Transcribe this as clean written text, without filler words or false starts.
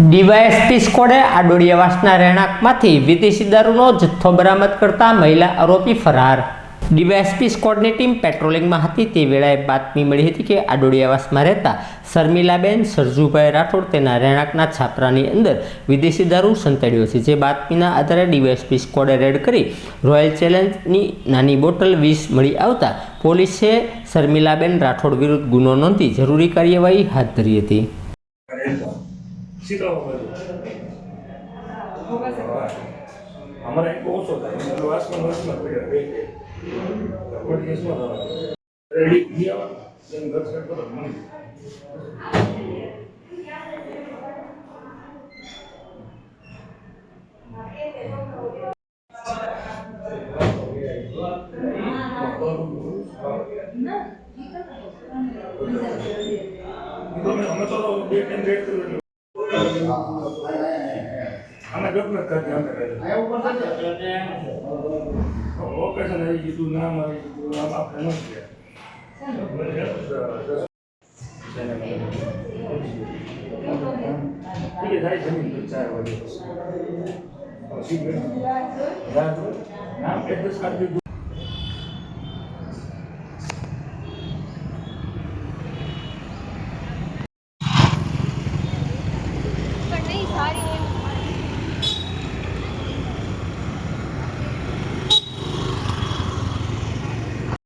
DYSP સ્કોડે આડોડિયાવાસના રહેણાંકમાંથી વિદેશી દારૂનો જથ્થો બરામદ કરતા મહિલા આરોપી ફરાર। ડીવાયએસપી સ્કોડની ટીમ પેટ્રોલિંગમાં હતી તે વેળાએ બાતમી મળી હતી કે આડોડિયાવાસમાં રહેતા શર્મિલાબેન સરજુભાઈ રાઠોડ તેના રહેણાંકના છાપરાની અંદર વિદેશી દારૂ સંતાડ્યો છે। જે બાતમીના આધારે ડીવાયએસપી સ્કોડે રેડ કરી રોયલ ચેલેન્જની નાની બોટલ 20 મળી આવતા પોલીસે શર્મિલાબેન રાઠોડ વિરુદ્ધ ગુનો નોંધી જરૂરી કાર્યવાહી હાથ ધરી હતી। हमारा एक ओसो था मतलब वासमान वासमान पड़ा है कोई केस में रेडी किया जन घर से पर मन तो मैं तो बे टाइम रेड कर आना गपना कर दिया आया ऊपर से ओकेशन है ये तू नाम आपने नोट किया ठीक है सारी जमीन तो 4 बजे और ठीक है नाम एड्रेस कर दे।